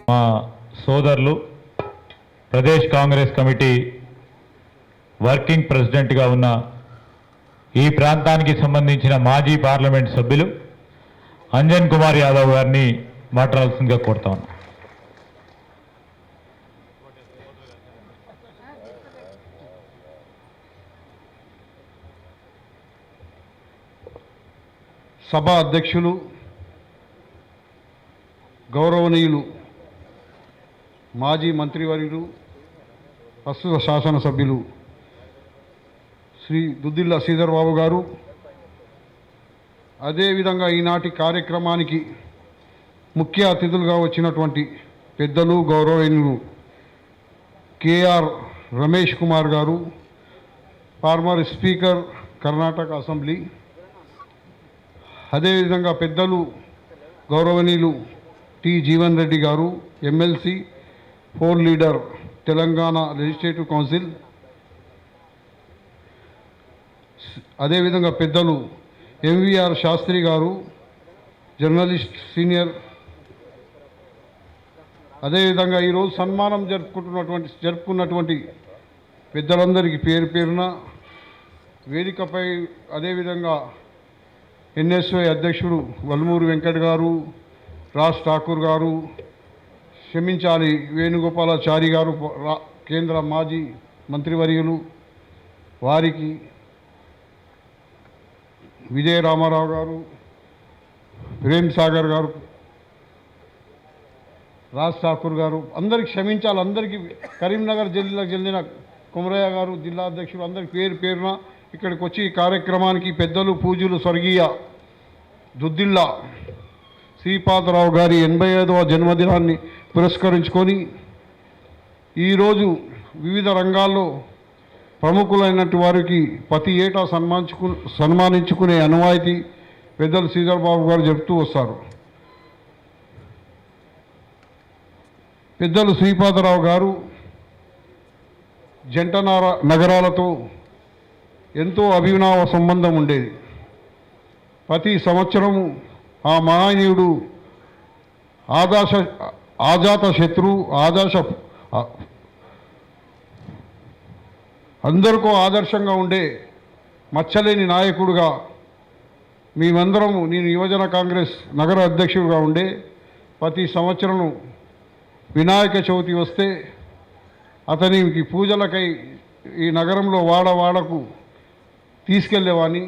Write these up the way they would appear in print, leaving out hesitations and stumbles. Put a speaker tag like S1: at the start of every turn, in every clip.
S1: మా సోదరులు Pradesh Congress committee working ప్రెసిడెంట్గా ఉన్న ఈ ప్రాంతానికి సంబంధించిన మాజీ పార్లమెంట్ సభ్యులు అంజన్ కుమార్ యాదవ్ గారిని మాట్లాడాల్సిందిగా కోరుతాను.
S2: సభ అధ్యక్షులు గౌరవనీయులు మాజీ మంత్రివర్యులు ప్రస్తుత శాసనసభ్యులు శ్రీ దుద్దిల్ల శ్రీధర్ బాబు గారు, అదేవిధంగా ఈనాటి కార్యక్రమానికి ముఖ్య అతిథులుగా వచ్చినటువంటి పెద్దలు గౌరవనీయులు కేఆర్ రమేష్ కుమార్ గారు, ఫార్మర్ స్పీకర్ కర్ణాటక అసెంబ్లీ, అదేవిధంగా పెద్దలు గౌరవనీయులు టి జీవన్ రెడ్డి గారు, MLC 4 leader Telangana legislative council, అదేవిధంగా పెద్దలు ఎంవిఆర్ శాస్త్రి గారు, జర్నలిస్ట్ సీనియర్, అదేవిధంగా ఈరోజు సన్మానం జరుపుకున్నటువంటి పెద్దలందరికీ పేరు పేరున వేదికపై, అదేవిధంగా ఎన్ఎస్వై అధ్యక్షుడు వల్మూరి వెంకట్ గారు, రాజ్ ఠాకూర్ గారు, క్షమించాలి వేణుగోపాలాచారి గారు, కేంద్ర మాజీ మంత్రివర్యులు, వారికి విజయ రామారావు గారు, ప్రేమ్ సాగర్ గారు, రాజ్ ఠాకూర్ గారు, అందరికి క్షమించాలి. అందరికీ కరీంనగర్ జిల్లాకు చెందిన కుమరయ్య గారు జిల్లా అధ్యక్షుడు, అందరికి పేరు పేరున ఇక్కడికి వచ్చి ఈ కార్యక్రమానికి పెద్దలు పూజలు స్వర్గీయ దుద్దిల్ల శ్రీపాదరావు గారి 85వ జన్మదినాన్ని పురస్కరించుకొని ఈరోజు వివిధ రంగాల్లో ప్రముఖులైనటువంటి వారికి ప్రతి ఏటా సన్మానించుకునే అనువాయితీ పెద్దలు శ్రీధర్ బాబు గారు చెప్తూ వస్తారు. పెద్దలు శ్రీపాదరావు గారు జంట నగరాలతో ఎంతో అభినవ సంబంధం ఉండేది. ప్రతి సంవత్సరము ఆ మహనీయుడు ఆజాత శత్రు అందరికీ ఆదర్శంగా ఉండే మచ్చలేని నాయకుడుగా మేమందరము, నేను యువజన కాంగ్రెస్ నగర అధ్యక్షుడిగా ఉండే ప్రతి సంవత్సరం వినాయక చవితి వస్తే అతనికి పూజలకై ఈ నగరంలో వాడవాడకు తీసుకెళ్ళేవాడిని.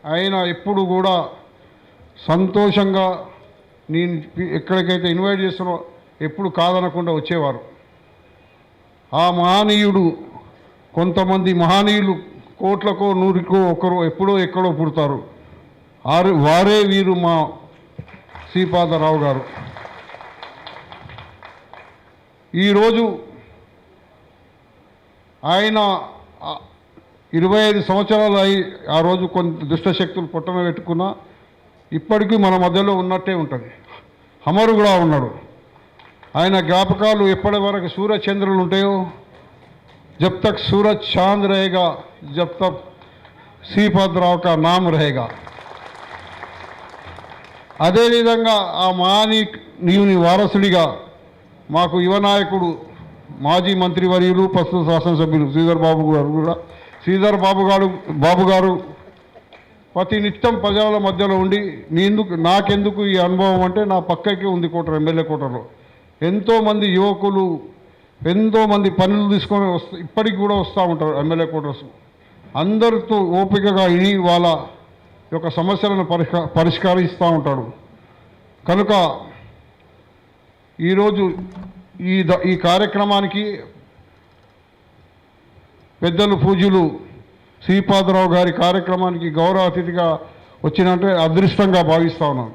S2: ఆయన ఎప్పుడు కూడా సంతోషంగా నేను ఎక్కడికైతే ఇన్వైట్ చేస్తున్నా ఎప్పుడు కాదనకుండా వచ్చేవారు. ఆ మహనీయుడు, కొంతమంది మహనీయులు కోట్లకో నూరికో ఒకరు ఎప్పుడో ఎక్కడో పుడతారు, వారే వీరు మా శ్రీపాదరావు గారు. ఈరోజు ఆయన 25 సంవత్సరాలు అయి ఆ రోజు కొన్ని దుష్టశక్తులు పొట్టన పెట్టుకున్నా ఇప్పటికీ మన మధ్యలో ఉన్నట్టే ఉంటుంది. అమరు కూడా ఉన్నాడు. ఆయన జ్ఞాపకాలు ఎప్పటి వరకు సూర్యచంద్రులు ఉంటాయో, జబ్ తక్ సూరజ్ చాంద్ रहेगा, జబ్ తక్ శ్రీపాదరావు కా నామ్ रहेगा. అదేవిధంగా ఆ మహనీయుని వారసుడిగా మాకు యువ నాయకుడు మాజీ మంత్రివర్యులు ప్రస్తుత శాసనసభ్యులు శ్రీధర్ బాబు గారు ప్రతి నిత్యం ప్రజల మధ్యలో ఉండి నాకెందుకు ఈ అనుభవం అంటే నా పక్కకే ఉంది కోటర్, ఎమ్మెల్యే కోటర్లో ఎంతోమంది యువకులు ఎంతోమంది పనులు తీసుకొని ఇప్పటికి కూడా వస్తూ ఉంటారు ఎమ్మెల్యే కోటర్స్. అందరితో ఓపికగా ఇని వాళ్ళ యొక్క సమస్యలను పరిష్కరిస్తూ ఉంటాడు. కనుక ఈరోజు ఈ కార్యక్రమానికి పెద్దలు పూజ్యులు శ్రీపాదరావు గారి కార్యక్రమానికి గౌరవ అతిథిగా వచ్చినట్టే అదృష్టంగా భావిస్తూ ఉన్నాను.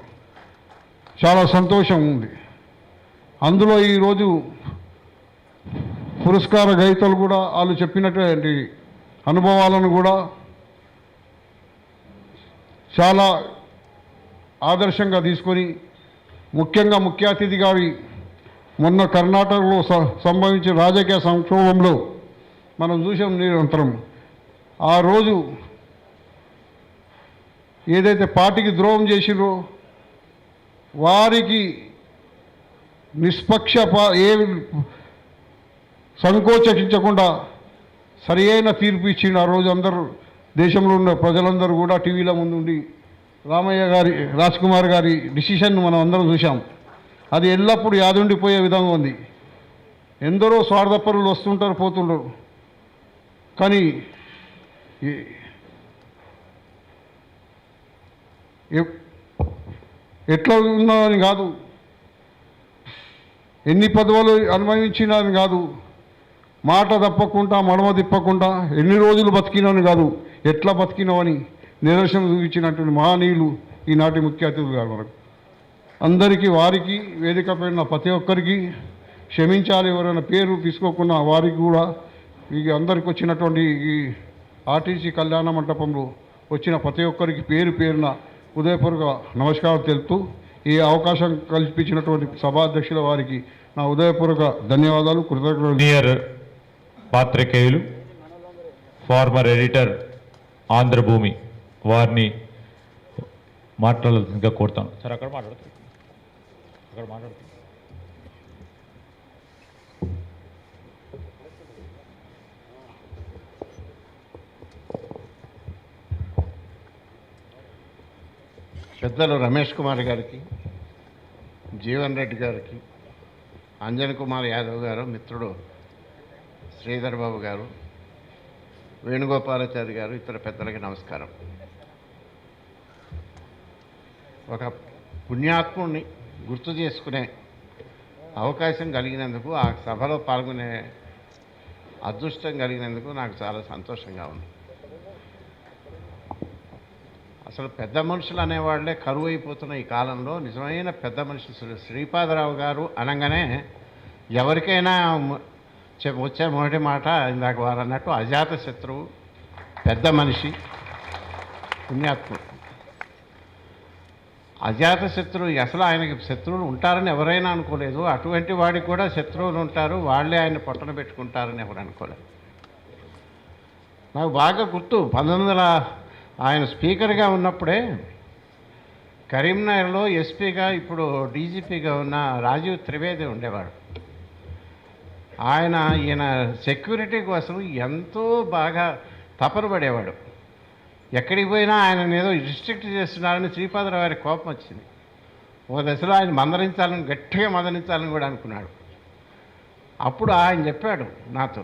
S2: చాలా సంతోషం ఉంది. అందులో ఈరోజు పురస్కార గ్రహీతలు కూడా వాళ్ళు చెప్పినటువంటి అనుభవాలను కూడా చాలా ఆదర్శంగా తీసుకొని, ముఖ్యంగా ముఖ్య అతిథి గారి మొన్న కర్ణాటకలో సంభవించిన రాజకీయ సంక్షోభంలో మనం చూసాం నిరంతరం. ఆ రోజు ఏదైతే పార్టీకి ద్రోహం చేసిరో వారికి ఏ సంకోచించకుండా సరి అయిన తీర్పు ఇచ్చిన ఆ రోజు అందరూ దేశంలో ఉన్న ప్రజలందరూ కూడా టీవీల ముందుండి రామయ్య గారి కుమార్ గారి డిసిషన్ మనం అందరం చూసాం. అది ఎల్లప్పుడూ యాదుండిపోయే విధంగా ఉంది. ఎందరో స్వార్థపరులు వస్తుంటారు, పోతుంటారు. కానీ ఎట్లా ఉన్నామని కాదు, ఎన్ని పదవులు అనుభవించినని కాదు, మాట తప్పకుండా మడమ తిప్పకుండా ఎన్ని రోజులు బతికినామని కాదు, ఎట్లా బతికినామని నిదర్శనం చూపించినటువంటి మహనీయులు ఈనాటి ముఖ్య అతిథులు గారు. మనకు అందరికీ, వారికి వేదిక పైన ప్రతి ఒక్కరికి క్షమించాలి. ఎవరైనా పేరు తీసుకోకున్న వారికి కూడా, ఈ అందరికి వచ్చినటువంటి ఈ ఆర్టీసీ కళ్యాణ మండపంలో వచ్చిన ప్రతి ఒక్కరికి పేరు పేరున ఉదయపూర్వక నమస్కారం తెలుపుతూ ఈ అవకాశం కల్పించినటువంటి సభాధ్యక్షుల వారికి నా ఉదయపూర్వక ధన్యవాదాలు, కృతజ్ఞతలు.
S1: సీనియర్ పాత్రికేయులు, ఫార్మర్ ఎడిటర్ ఆంధ్రభూమి వారిని మాట్లాడాల్సిందిగా కోరుతాను. సార్ అక్కడ మాట్లాడుతారు, అక్కడ మాట్లాడుతారు.
S3: పెద్దలు రమేష్ కుమార్ గారికి, జీవన్ రెడ్డి గారికి, అంజన్ కుమార్ యాదవ్ గారు, మిత్రుడు శ్రీధర్ బాబు గారు, వేణుగోపాలాచారి గారు, ఇతర పెద్దలకి నమస్కారం. ఒక పుణ్యాత్ముడిని గుర్తు చేసుకునే అవకాశం కలిగినందుకు, ఆ సభలో పాల్గొనే అదృష్టం కలిగినందుకు నాకు చాలా సంతోషంగా ఉంది. అసలు పెద్ద మనుషులు అనేవాళ్లే కరువు అయిపోతున్న ఈ కాలంలో నిజమైన పెద్ద మనుషులు శ్రీపాదరావు గారు అనగానే ఎవరికైనా వచ్చే మొదటి మాట ఇందాక వారు అన్నట్టు అజాత శత్రువు, పెద్ద మనిషి, పుణ్యాత్ముడు. అజాత శత్రువు, అసలు ఆయనకి శత్రువులు ఉంటారని ఎవరైనా అనుకోలేదు. అటువంటి వాడికి కూడా శత్రువులు ఉంటారు, వాళ్ళే ఆయన పొట్టన పెట్టుకుంటారని ఎవరు అనుకోలేదు. నాకు బాగా గుర్తు, ఆయన స్పీకర్గా ఉన్నప్పుడే కరీంనగర్లో ఎస్పీగా, ఇప్పుడు డీజీపీగా ఉన్న రాజీవ్ త్రివేది ఉండేవాడు. ఈయన సెక్యూరిటీ కోసం ఎంతో బాగా తపన పడేవాడు. ఎక్కడికి పోయినా ఆయన ఏదో రిస్ట్రిక్ట్ చేస్తున్నారని శ్రీపాదరావు గారికి కోపం వచ్చింది. ఒక దశలో ఆయన గట్టిగా మందలించాలని కూడా అనుకున్నాడు. అప్పుడు ఆయన చెప్పాడు నాతో,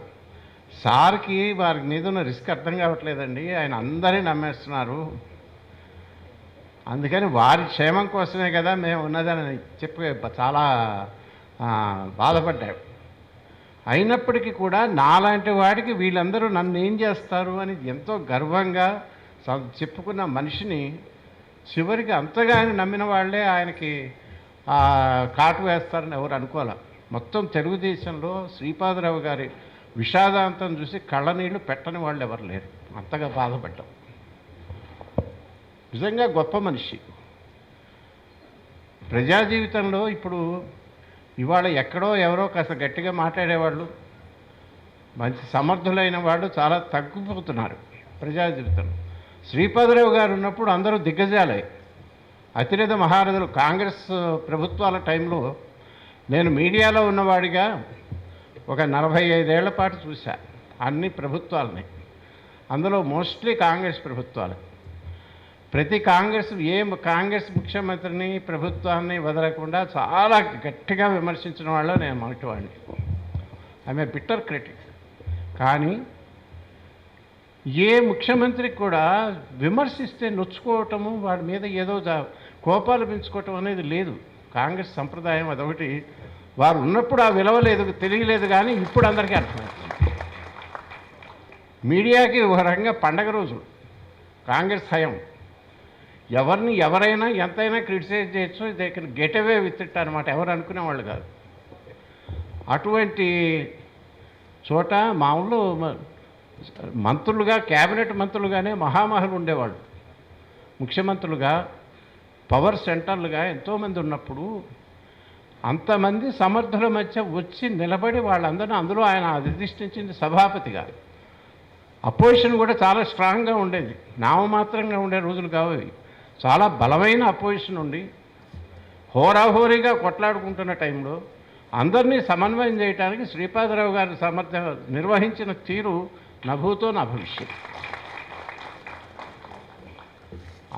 S3: సార్కి వారి మీద ఉన్న రిస్క్ అర్థం కావట్లేదండి, ఆయన అందరినీ నమ్మేస్తున్నారు, అందుకని వారి క్షేమం కోసమే కదా మేము ఉన్నదని చెప్పి చాలా బాధపడ్డాడు. అయినప్పటికీ కూడా నాలాంటి వాడికి వీళ్ళందరూ నన్ను ఏం చేస్తారు అని ఎంతో గర్వంగా చెప్పుకున్న మనిషిని చివరికి అంతగా ఆయన నమ్మిన వాళ్ళే ఆయనకి కాటు వేస్తారని ఎవరు అనుకోలే. మొత్తం తెలుగుదేశంలో శ్రీపాదరావు గారి విషాదాంతం చూసి కళ్ళనీళ్ళు పెట్టని వాళ్ళు ఎవరు లేరు, అంతగా బాధపడ్డాం. నిజంగా గొప్ప మనిషి. ప్రజా జీవితంలో ఇప్పుడు ఇవాళ ఎక్కడో ఎవరో కాస్త గట్టిగా మాట్లాడేవాళ్ళు, మంచి సమర్థులైన వాళ్ళు చాలా తగ్గిపోతున్నారు ప్రజా జీవితంలో. శ్రీపాదరావు గారు ఉన్నప్పుడు అందరూ దిగ్గజాలే, అతిరథ మహారథులు. కాంగ్రెస్ ప్రభుత్వాల టైంలో నేను మీడియాలో ఉన్నవాడిగా ఒక 45 ఏళ్ల పాటు చూశా అన్ని ప్రభుత్వాలని. అందులో మోస్ట్లీ కాంగ్రెస్ ప్రభుత్వాలు. ప్రతి కాంగ్రెస్ ముఖ్యమంత్రిని, ప్రభుత్వాన్ని వదలకుండా చాలా గట్టిగా విమర్శించిన వాళ్ళు నేను మొదటివాడిని. ఆమె బిట్టర్ క్రిటిక్. కానీ ఏ ముఖ్యమంత్రికి కూడా విమర్శిస్తే నొచ్చుకోవటము, వాడి మీద ఏదో కోపాలు పెంచుకోవటం అనేది లేదు. కాంగ్రెస్ సంప్రదాయం అదొకటి. వారు ఉన్నప్పుడు ఆ విలువ లేదు, తెలియలేదు. కానీ ఇప్పుడు అందరికీ అర్థమవుతుంది. మీడియాకి ఒక రకంగా పండగ రోజులు కాంగ్రెస్ హయం. ఎవరైనా ఎంతైనా క్రిటిసైజ్ చేయొచ్చు, they can get away with it అనమాట. ఎవరు అనుకునేవాళ్ళు కాదు. అటువంటి చోట మామూలు మంత్రులుగా, క్యాబినెట్ మంత్రులుగానే మహామహులు ఉండేవాళ్ళు. ముఖ్యమంత్రులుగా, పవర్ సెంటర్లుగా ఎంతోమంది ఉన్నప్పుడు అంతమంది సమర్థుల మధ్య వచ్చి నిలబడి వాళ్ళందరూ, అందులో ఆయన అధిష్ఠించింది సభాపతిగా. అపోజిషన్ కూడా చాలా స్ట్రాంగ్గా ఉండేది, నామమాత్రంగా ఉండే రోజులు కావు. చాలా బలమైన అపోజిషన్ ఉండి హోరాహోరీగా కొట్లాడుకుంటున్న టైంలో అందరినీ సమన్వయం చేయడానికి శ్రీపాదరావు గారి నిర్వహించిన తీరు నభూతో నా భవిష్యత్.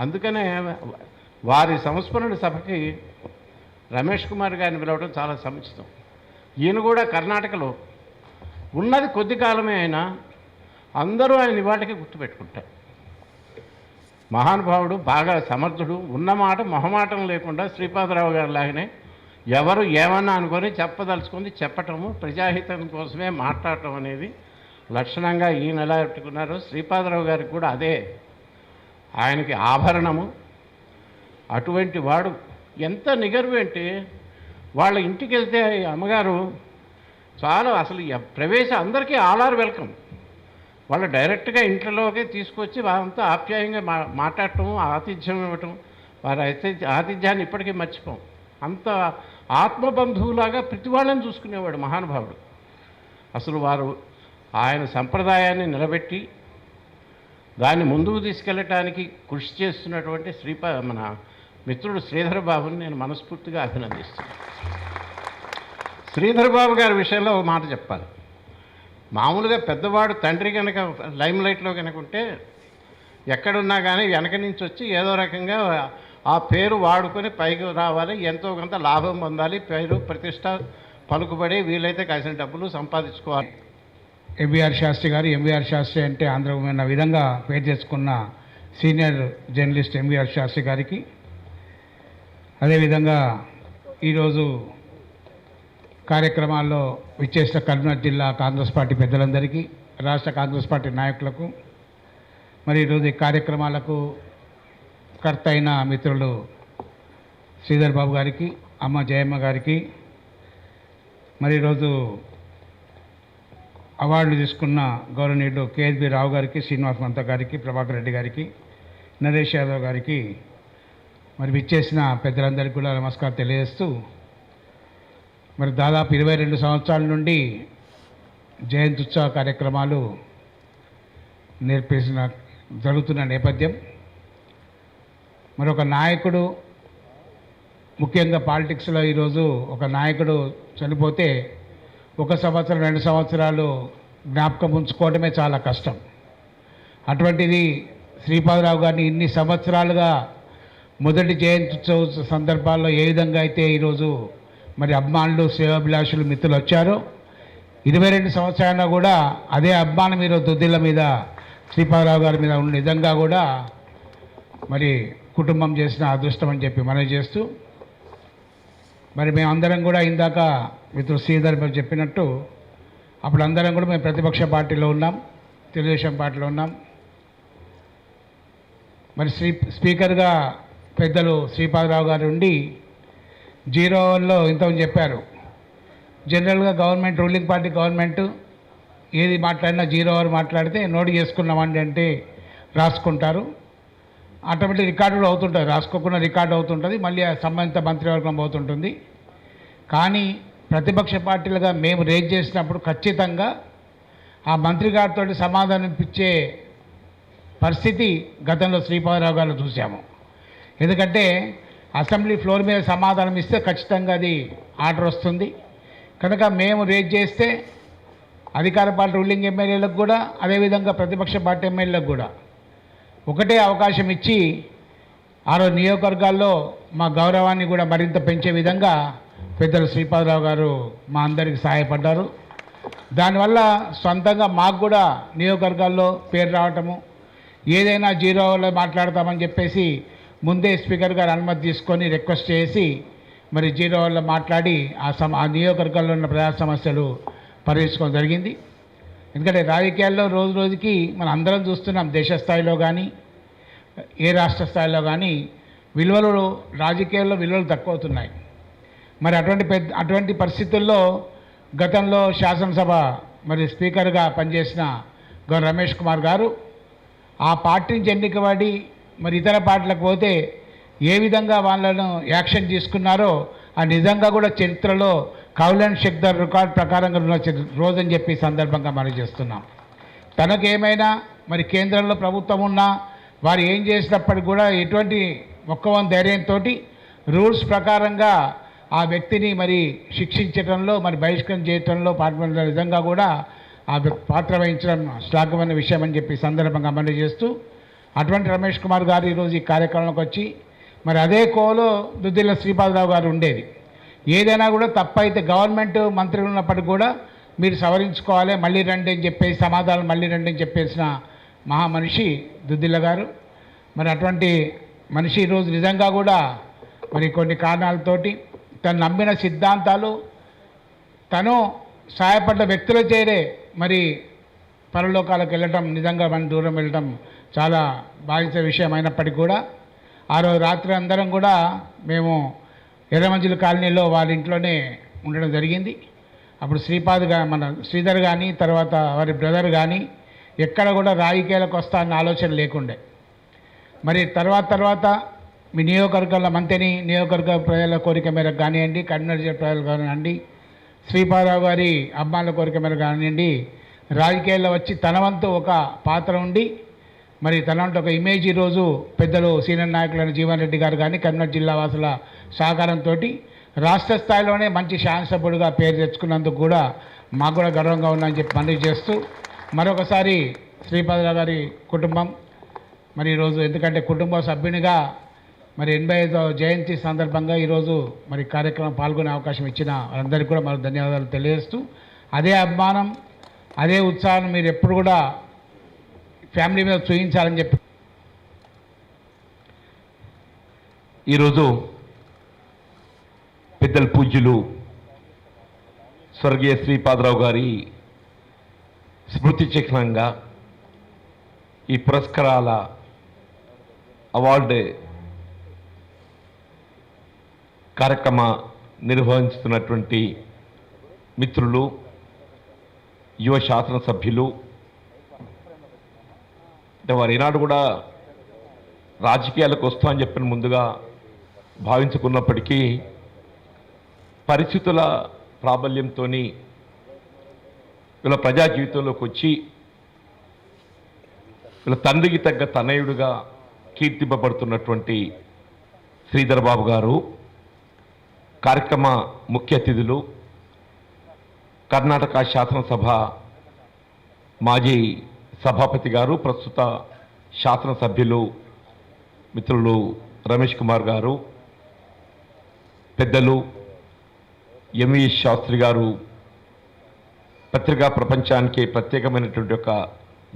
S3: అందుకనే వారి సంస్మరణ సభకి రమేష్ కుమార్ గారిని పిలవడం చాలా సముచితం. ఈయన కూడా కర్ణాటకలో ఉన్నది కొద్ది కాలమే అయినా అందరూ ఆయన ఇవాటికి గుర్తుపెట్టుకుంటారు. మహానుభావుడు, బాగా సమర్థుడు, ఉన్నమాట మొహమాటం లేకుండా శ్రీపాదరావు గారి లాగానే ఎవరు ఏమన్నా అనుకొని చెప్పదలుచుకుంది చెప్పటము, ప్రజాహితం కోసమే మాట్లాడటం అనేది లక్షణంగా ఈయన ఎలా పెట్టుకున్నారో శ్రీపాదరావు గారికి కూడా అదే ఆయనకి ఆభరణము. అటువంటి వాడు ఎంత నిగర్వు అంటే వాళ్ళ ఇంటికి వెళ్తే అమ్మగారు చాలా అసలు ప్రవేశం అందరికీ ఆల్ వెల్కమ్. వాళ్ళు డైరెక్ట్గా ఇంట్లోకే తీసుకొచ్చి వాళ్ళంతా ఆప్యాయంగా మాట్లాడటం, ఆతిథ్యం ఇవ్వటం, వారి ఆతిథ్యాన్ని ఇప్పటికీ మర్చిపోం. అంత ఆత్మబంధువులాగా ప్రతి వాళ్ళని చూసుకునేవాడు మహానుభావుడు. అసలు వారు ఆయన సంప్రదాయాన్ని నిలబెట్టి దాన్ని ముందుకు తీసుకెళ్ళటానికి కృషి చేస్తున్నటువంటి మన మిత్రుడు శ్రీధర్ బాబుని నేను మనస్ఫూర్తిగా అభినందిస్తున్నాను. శ్రీధర్ బాబు గారి విషయంలో ఒక మాట చెప్పాలి. మామూలుగా పెద్దవాడు తండ్రి కనుక లైమ్ లైట్లో కనుక ఉంటే ఎక్కడున్నా కానీ వెనక నుంచి వచ్చి ఏదో రకంగా ఆ పేరు వాడుకొని పైకి రావాలి, ఎంతో కొంత లాభం పొందాలి, పేరు ప్రతిష్ట పలుకుబడి వీలైతే కాసిన డబ్బులు సంపాదించుకోవాలి.
S4: ఎంవీఆర్ శాస్త్రి గారు, ఎంవీఆర్ శాస్త్రి అంటే ఆంధ్రమైన విధంగా పేరు తెచ్చుకున్న సీనియర్ జర్నలిస్ట్ ఎంవీఆర్ శాస్త్రి గారికి, అదేవిధంగా ఈరోజు కార్యక్రమాల్లో విచ్చేసిన కరీంనగర్ జిల్లా కాంగ్రెస్ పార్టీ పెద్దలందరికీ, రాష్ట్ర కాంగ్రెస్ పార్టీ నాయకులకు, మరి ఈరోజు ఈ కార్యక్రమాలకు కర్త అయిన మిత్రులు శ్రీధర్ బాబు గారికి, అమ్మ జయమ్మ గారికి, మరి ఈరోజు అవార్డులు తీసుకున్న గౌరవనీయుడు కేఎస్బి రావు గారికి, శ్రీనివాస్ మంత గారికి, ప్రభాకర్ రెడ్డి గారికి, నరేష్ యాదవ్ గారికి, మరి విచ్చేసిన పెద్దలందరికీ కూడా నమస్కారం తెలియజేస్తూ, మరి దాదాపు 22 సంవత్సరాల నుండి జయంతి ఉత్సవ కార్యక్రమాలు జరుగుతున్న నేపథ్యం, మరొక నాయకుడు, ముఖ్యంగా పాలిటిక్స్లో ఈరోజు ఒక నాయకుడు చనిపోతే 1 సంవత్సరం 2 సంవత్సరాలు జ్ఞాపకం ఉంచుకోవడమే చాలా కష్టం. అటువంటిది శ్రీపాదరావు గారిని ఇన్ని సంవత్సరాలుగా మొదటి జయంతి ఉత్సవ సందర్భాల్లో ఏ విధంగా అయితే ఈరోజు మరి అభిమానులు, శ్రేయోభిలాషులు, మిత్రులు వచ్చారో 22 సంవత్సరాల్లో కూడా అదే అభిమానం మీరు దుద్దిళ్ళ మీద శ్రీపాదరావు గారి మీద ఉన్న నిజంగా కూడా మరి కుటుంబం చేసిన అదృష్టం అని చెప్పి మనవి చేస్తూ, మరి మేమందరం కూడా ఇందాక మిత్రుడు శ్రీధర్ చెప్పినట్టు అప్పుడు అందరం కూడా మేము ప్రతిపక్ష పార్టీలో ఉన్నాం, తెలుగుదేశం పార్టీలో ఉన్నాం. మరి స్పీకర్గా పెద్దలు శ్రీపాదరావు గారు ఉండి 0 అవర్లో ఇంతకుముందు చెప్పారు. జనరల్గా గవర్నమెంట్, రూలింగ్ పార్టీ గవర్నమెంట్ ఏది మాట్లాడినా 0 అవర్ మాట్లాడితే నోటు చేసుకున్నామండి అంటే రాసుకుంటారు, ఆటోమేటిక్ రికార్డు కూడా అవుతుంటుంది, రాసుకోకుండా రికార్డు అవుతుంటుంది, మళ్ళీ సంబంధిత మంత్రివర్గం అవుతుంటుంది. కానీ ప్రతిపక్ష పార్టీలుగా మేము రేజ్ చేసినప్పుడు ఖచ్చితంగా ఆ మంత్రి గారితో సమాధానం ఇచ్చే పరిస్థితి గతంలో శ్రీపాదరావు గారు చూసాము. ఎందుకంటే అసెంబ్లీ ఫ్లోర్ మీద సమాధానం ఇస్తే ఖచ్చితంగా అది ఆర్డర్ వస్తుంది కనుక మేము రేజ్ చేస్తే అధికార పార్టీ రూలింగ్ ఎమ్మెల్యేలకు కూడా, అదేవిధంగా ప్రతిపక్ష పార్టీ ఎమ్మెల్యేలకు కూడా ఒకటే అవకాశం ఇచ్చి ఆ రోజు నియోజకవర్గాల్లో మా గౌరవాన్ని కూడా మరింత పెంచే విధంగా పెద్దలు శ్రీపాదరావు గారు మా అందరికి సహాయపడ్డారు. దానివల్ల సొంతంగా మాకు కూడా నియోజకవర్గాల్లో పేరు రావటము, ఏదైనా 0 అవర్లో మాట్లాడతామని చెప్పేసి ముందే స్పీకర్ గారు అనుమతి తీసుకొని రిక్వెస్ట్ చేసి మరి 0 అవర్లో మాట్లాడి ఆ నియోజకవర్గాల్లో ఉన్న ప్రజా సమస్యలు పరిష్కరించుకోవడం జరిగింది. ఎందుకంటే రాజకీయాల్లో రోజు రోజుకి మనం అందరం చూస్తున్నాం, దేశ స్థాయిలో కానీ ఏ రాష్ట్ర స్థాయిలో కానీ రాజకీయాల్లో విలువలు తక్కువ అవుతున్నాయి. మరి అటువంటి పరిస్థితుల్లో గతంలో శాసనసభ మరి స్పీకర్గా పనిచేసిన గౌరవ రమేష్ కుమార్ గారు ఆ పార్టీ నుంచి ఎన్నికబడి మరి ఇతర పార్టీలకు పోతే ఏ విధంగా వాళ్ళను యాక్షన్ తీసుకున్నారో ఆ నిజంగా కూడా చరిత్రలో కౌలన్ షెక్దర్ రికార్డ్ ప్రకారంగా ఉన్న రోజని చెప్పి సందర్భంగా మనం చేస్తున్నాం. తనకేమైనా మరి కేంద్రంలో ప్రభుత్వం ఉన్నా వారు ఏం చేసినప్పటికీ కూడా ఎటువంటి మొక్కవని ధైర్యంతో రూల్స్ ప్రకారంగా ఆ వ్యక్తిని మరి శిక్షించడంలో మరి బహిష్కరణ చేయడంలో పాల్గొన్న విధంగా కూడా ఆ పాత్ర వహించడం శ్లాఘమైన విషయం అని చెప్పి సందర్భంగా అమలు చేస్తూ అటువంటి రమేష్ కుమార్ గారు ఈరోజు ఈ కార్యక్రమంలోకి వచ్చి మరి అదే కోలో దుద్దిల్ల శ్రీపాదరావు గారు ఉండేది. ఏదైనా కూడా తప్పైతే గవర్నమెంట్ మంత్రులు ఉన్నప్పటికీ కూడా మీరు సవరించుకోవాలి, మళ్ళీ రండి అని చెప్పేసి సమాధానం మళ్ళీ రండి అని చెప్పేసిన మహామనిషి దుద్దిల్ల గారు. మరి అటువంటి మనిషి ఈరోజు నిజంగా కూడా మరి కొన్ని కారణాలతోటి తను నమ్మిన సిద్ధాంతాలు తను సహాయపడ్డ వ్యక్తుల చేరే మరి పరలోకాలకు వెళ్ళటం నిజంగా మనం దూరం వెళ్ళటం చాలా బాధించే విషయం అయినప్పటికీ కూడా ఆ రోజు రాత్రి అందరం కూడా మేము ఎర్రమంజిల్ కాలనీలో వాళ్ళ ఇంట్లోనే ఉండడం జరిగింది. అప్పుడు మన శ్రీధర్ కానీ తర్వాత వారి బ్రదర్ కానీ ఎక్కడ కూడా రాజకీయాలకు వస్తా అన్న ఆలోచన లేకుండే. మరి తర్వాత మీ నియోజకవర్గాల మంత్రిని నియోజకవర్గ ప్రజల కోరిక మేరకు కానివ్వండి, కరీంనగర్ జిల్లా ప్రజలు కానివ్వండి, శ్రీపాదరావు గారి అమ్మాయిల కోరిక మేరకు కానివ్వండి, రాజకీయాల్లో వచ్చి తన వంతు ఒక పాత్ర ఉండి మరి తన వంతు ఒక ఇమేజ్ ఈరోజు పెద్దలు సీనియర్ నాయకులైన జీవన్ రెడ్డి గారు కానీ కరీంనగర్ జిల్లా వాసుల సహకారంతో రాష్ట్ర స్థాయిలోనే మంచి శాసనసభ్యుడిగా పేరు తెచ్చుకున్నందుకు కూడా మాకు కూడా గర్వంగా ఉందని చెప్పి మనవి చేస్తూ మరొకసారి శ్రీపాదరావు గారి కుటుంబం మరి ఈరోజు ఎందుకంటే కుటుంబ సభ్యునిగా మరి 85వ జయంతి సందర్భంగా ఈరోజు మరి కార్యక్రమం పాల్గొనే అవకాశం ఇచ్చిన వారందరికీ కూడా మరి ధన్యవాదాలు తెలియజేస్తూ అదే అభిమానం అదే ఉత్సాహం మీరు ఎప్పుడు కూడా ఫ్యామిలీ మీద చూపించాలని చెప్పి
S5: ఈరోజు పెద్దల పూజ్యులు స్వర్గీయ శ్రీపాదరావు గారి స్మృతి చిహ్నంగా ఈ పురస్కారాల అవార్డు కార్యక్రమ నిర్వహిస్తున్నటువంటి మిత్రులు, యువ శాసనసభ్యులు, అంటే వారు ఈనాడు కూడా రాజకీయాలకు వస్తామని చెప్పిన ముందుగా భావించుకున్నప్పటికీ పరిస్థితుల ప్రాబల్యంతో వీళ్ళ ప్రజా జీవితంలోకి వచ్చి వీళ్ళ తండ్రికి తగ్గ తనయుడుగా కీర్తింపబడుతున్నటువంటి శ్రీధర్ బాబు గారు కార్యక్రమ ముఖ్య అతిథులు, కర్ణాటక శాసనసభ మాజీ సభాపతి గారు, ప్రస్తుత శాసనసభ్యులు మిత్రులు రమేష్ కుమార్ గారు, పెద్దలు ఎంవి శాస్త్రి గారు, పత్రికా ప్రపంచానికి ప్రత్యేకమైనటువంటి ఒక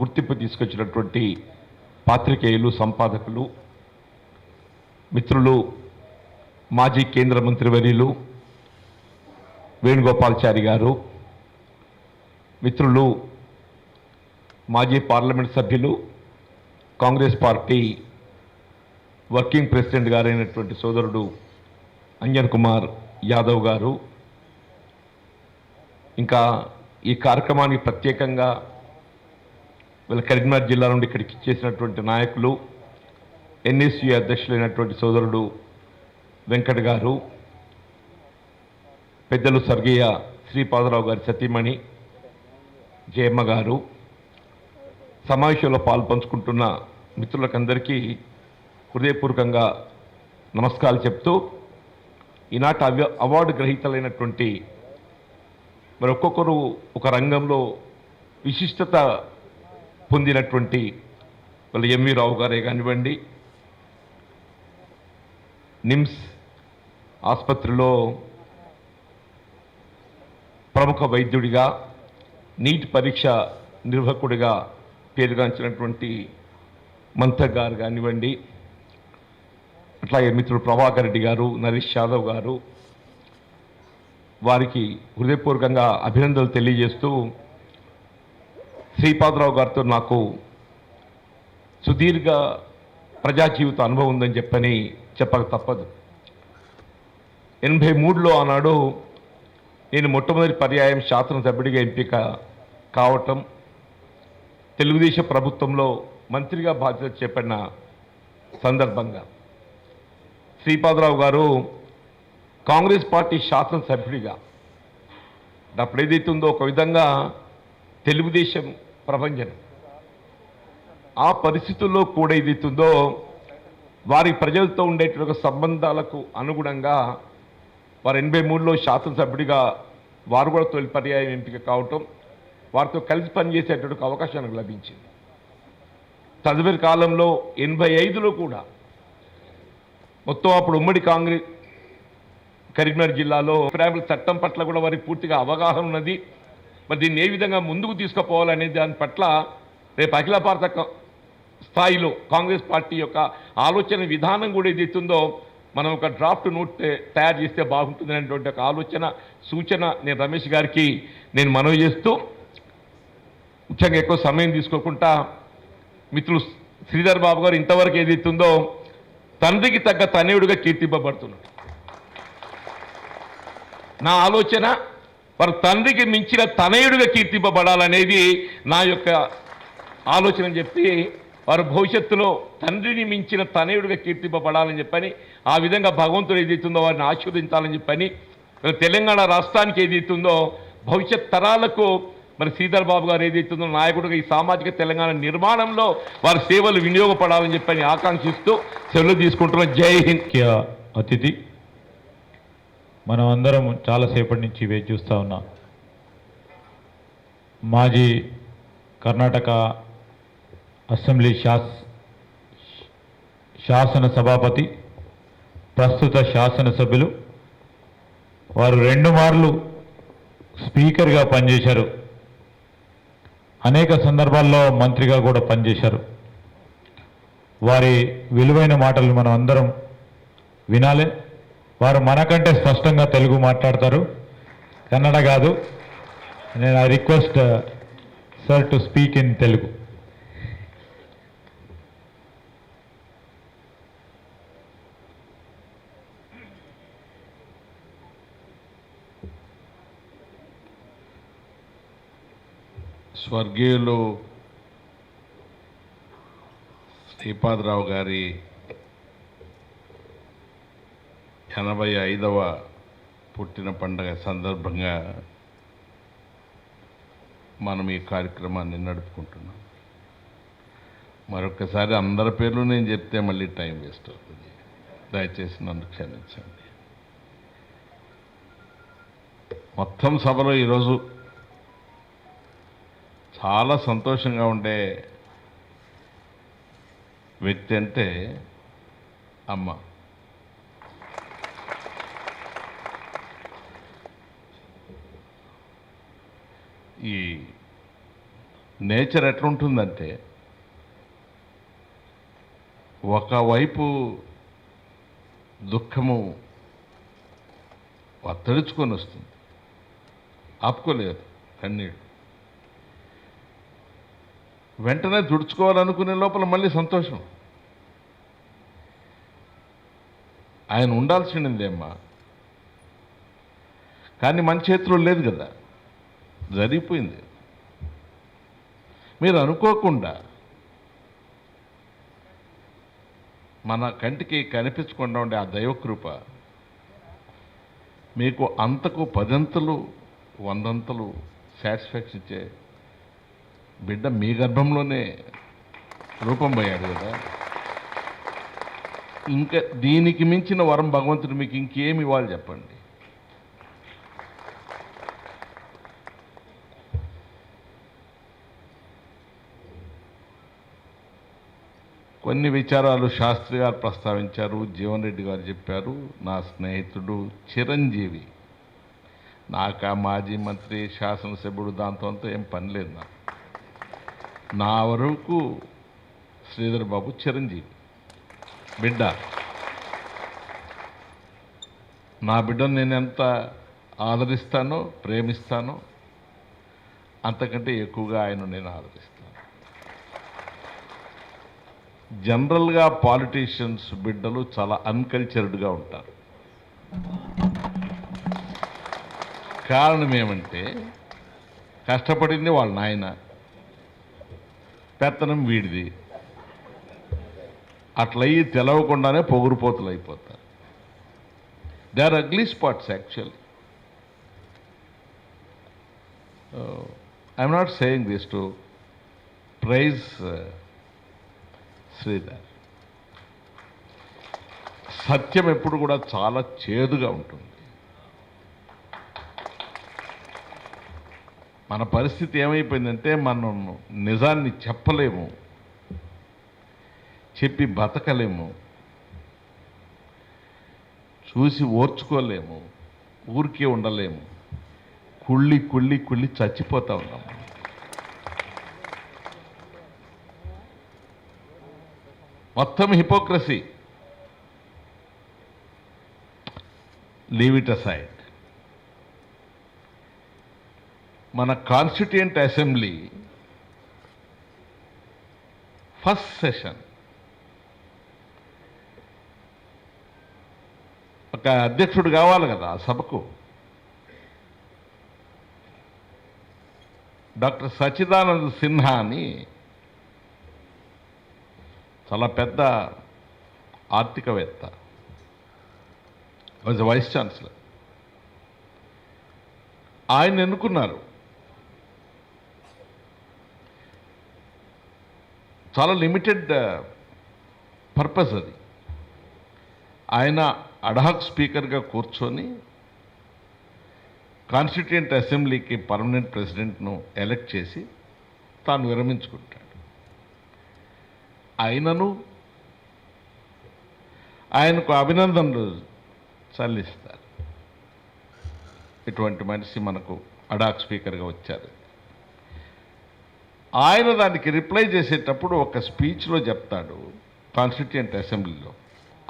S5: గుర్తింపు తీసుకొచ్చినటువంటి పాత్రికేయులు, సంపాదకులు, మిత్రులు మాజీ కేంద్ర మంత్రివర్యులు వేణుగోపాల్చారి గారు, మిత్రులు మాజీ పార్లమెంట్ సభ్యులు, కాంగ్రెస్ పార్టీ వర్కింగ్ ప్రెసిడెంట్ గారైనటువంటి సోదరుడు అంజన్ కుమార్ యాదవ్ గారు, ఇంకా ఈ కార్యక్రమానికి ప్రత్యేకంగా వీళ్ళ కరీంనగర్ జిల్లా నుండి ఇక్కడికి ఇచ్చేసినటువంటి నాయకులు, ఎన్ఎస్యు అధ్యక్షులైనటువంటి సోదరుడు వెంకట్ గారు, పెద్దలు స్వర్గీయ శ్రీపాదరావు గారి సతీమణి జయమ్మ గారు, సమావేశంలో పాల్పంచుకుంటున్న మిత్రులకందరికీ హృదయపూర్వకంగా నమస్కారాలు చెప్తూ ఈనాటి అవార్డు గ్రహీతలైనటువంటి మరి ఒక్కొక్కరు ఒక రంగంలో విశిష్టత పొందినటువంటి వాళ్ళ ఎంవి రావు గారే కానివ్వండి, నిమ్స్ ఆసుపత్రిలో ప్రముఖ వైద్యుడిగా, నీట్ పరీక్ష నిర్వాహకుడిగా పేరుగాంచినటువంటి మంతర్ గారు కానివ్వండి, అట్లాగే మిత్రుడు ప్రభాకర్ రెడ్డి గారు, నరేష్ యాదవ్ గారు, వారికి హృదయపూర్వకంగా అభినందనలు తెలియజేస్తూ శ్రీపాదరావు గారితో నాకు సుదీర్ఘ ప్రజా జీవిత అనుభవం ఉందని చెప్పక తప్పదు. 83లో ఆనాడు నేను మొట్టమొదటి పర్యాయం శాసనసభ్యుడిగా ఎంపిక కావటం, తెలుగుదేశం ప్రభుత్వంలో మంత్రిగా బాధ్యత చేపట్టిన సందర్భంగా శ్రీపాదరావు గారు కాంగ్రెస్ పార్టీ శాసనసభ్యుడిగా అప్పుడు ఏదైతే ఉందో ఒక విధంగా తెలుగుదేశం ప్రభంజనం, ఆ పరిస్థితుల్లో కూడా ఏదైతుందో వారి ప్రజలతో ఉండేటువంటి సంబంధాలకు అనుగుణంగా వారు 83లో శాసనసభ్యుడిగా వారు కూడా తొలి పర్యాయం ఎంపిక కావటం, వారితో కలిసి పనిచేసేటువంటి అవకాశం నాకు లభించింది. తదుపరి కాలంలో 85లో కూడా మొత్తం అప్పుడు ఉమ్మడి కాంగ్రెస్ కరీంనగర్ జిల్లాలో ప్రేమల చట్టం పట్ల కూడా వారికి పూర్తిగా అవగాహన ఉన్నది. మరి దీన్ని ఏ విధంగా ముందుకు తీసుకుపోవాలనే దాని పట్ల రేపు అఖిల భారత స్థాయిలో కాంగ్రెస్ పార్టీ యొక్క ఆలోచన విధానం కూడా ఏదైతుందో మనం ఒక డ్రాఫ్ట్ నోట్ తయారు చేస్తే బాగుంటుంది అనేటువంటి ఒక ఆలోచన సూచన నేను రమేష్ గారికి నేను మనవి చేస్తూ, ముఖ్యంగా ఎక్కువ సమయం తీసుకోకుండా మిత్రులు శ్రీధర్ బాబు గారు ఇంతవరకు ఏదైతుందో తండ్రికి తగ్గ తనయుడిగా కీర్తింపబడుతున్నాడు. నా ఆలోచన వారు తండ్రికి మించిన తనయుడిగా కీర్తింపబడాలనేది నా యొక్క ఆలోచన అని చెప్పి, వారు భవిష్యత్తులో తండ్రిని మించిన తనయుడిగా కీర్తింపబడాలని చెప్పని, ఆ విధంగా భగవంతుడు ఏదైతుందో వారిని ఆశీర్వదించాలని చెప్పని, తెలంగాణ రాష్ట్రానికి ఏదైతుందో భవిష్యత్ తరాలకు మరి శ్రీధర్ బాబు గారు ఏదైతుందో నాయకుడిగా ఈ సామాజిక తెలంగాణ నిర్మాణంలో వారి సేవలు వినియోగపడాలని చెప్పని ఆకాంక్షిస్తూ సెలవు తీసుకుంటున్నాం. జై హింద్.
S1: ముఖ్య అతిథి మనం అందరం చాలాసేపటి నుంచి వేచి చూస్తూ ఉన్నాం. మాజీ కర్ణాటక అసెంబ్లీ శాసన సభాపతి, ప్రస్తుత శాసనసభ్యులు, వారు 2 మార్లు స్పీకర్గా పనిచేశారు. అనేక సందర్భాల్లో మంత్రిగా కూడా పనిచేశారు. వారి విలువైన మాటలు మనం అందరం వినాలి. వారు మనకంటే స్పష్టంగా తెలుగు మాట్లాడతారు, కన్నడ కాదు. నేను I request sir to speak in Telugu.
S6: స్వర్గీయులు శ్రీపాదరావు గారి 85వ పుట్టిన పండుగ సందర్భంగా మనం ఈ కార్యక్రమాన్ని నడుపుకుంటున్నాం. మరొకసారి అందరి పేర్లు నేను చెప్తే మళ్ళీ టైం వేస్ట్ అవుతుంది. దయచేసి నన్ను క్షమించండి. మొత్తం సభలో ఈరోజు చాలా సంతోషంగా ఉండే వ్యక్తి అంటే అమ్మ. ఈ నేచర్ ఎట్లుంటుందంటే, ఒకవైపు దుఃఖము వత్తడించుకొని వస్తుంది, ఆపుకోలేదు కన్నీళ్ళు. వెంటనే తుడుచుకోవాలనుకునే లోపల మళ్ళీ సంతోషం. ఆయన ఉండాల్సిందేమ్మా, కానీ మన చేతిలో లేదు కదా, జరిగిపోయింది. మీరు అనుకోకుండా మన కంటికి కనిపించకుండా ఉండే ఆ దైవకృప మీకు అంతకు 10 అంతలు 100 అంతలు సాటిస్ఫాక్షన్ ఇచ్చే బిడ్డ మీ గర్భంలోనే రూపం పోయాడు కదా. ఇంకా దీనికి మించిన వరం భగవంతుడు మీకు ఇంకేమి ఇవ్వాలి చెప్పండి. కొన్ని విచారాలు శాస్త్రి గారు ప్రస్తావించారు, జీవన్ రెడ్డి గారు చెప్పారు. నా స్నేహితుడు చిరంజీవి, నాకా మాజీ మంత్రి శాసనసభ్యుడు దాంతో అంతా ఏం పని లేదు. నా వరకు శ్రీధర్ బాబు చిరంజీవి బిడ్డ. నా బిడ్డను నేను ఎంత ఆదరిస్తానో ప్రేమిస్తానో అంతకంటే ఎక్కువగా ఆయన నేను ఆదరిస్తాను. జనరల్గా పాలిటీషియన్స్ బిడ్డలు చాలా అన్కల్చర్డ్గా ఉంటారు. కారణం ఏమంటే, కష్టపడింది వాళ్ళ నాయన, పెత్తనం వీడిది, అట్లయి తెలవకుండానే పొగురుపోతులు అయిపోతారు. They are ugly spots actually. I'm not saying this to praise Sridhar. సత్యం ఎప్పుడు కూడా చాలా చేదుగా ఉంటుంది. మన పరిస్థితి ఏమైపోయిందంటే మనం నిజాన్ని చెప్పలేము, చెప్పి బతకలేము, చూసి ఓర్చుకోలేము, ఊరికే ఉండలేము, కుళ్ళి కుళ్ళి కుళ్ళి చచ్చిపోతా ఉన్నాము. మొత్తం హిపోక్రసీ. Leave it aside. మన కాన్స్టిట్యూయెంట్ అసెంబ్లీ ఫస్ట్ సెషన్ ఒక అధ్యక్షుడు కావాలి కదా ఆ సభకు. డాక్టర్ సచ్చిదానంద సిన్హా అని చాలా పెద్ద ఆర్థికవేత్త, వాజ్ వైస్ ఛాన్సలర్. ఆయన ఎన్నుకున్నారు. చాలా లిమిటెడ్ పర్పస్ అది. ఆయన అడ్హాక్ స్పీకర్గా కూర్చొని కాన్స్టిట్యూయెంట్ అసెంబ్లీకి పర్మనెంట్ ప్రెసిడెంట్ను ఎలక్ట్ చేసి తాను విరమించుకుంటాడు. ఆయనకు అభినందనలు చెల్లిస్తారు. ఇటువంటి మనిషి మనకు అడాక్ స్పీకర్గా వచ్చారు. ఆయన దానికి రిప్లై చేసేటప్పుడు ఒక స్పీచ్లో చెప్తాడు, కాన్స్టిట్యూయెంట్ అసెంబ్లీలో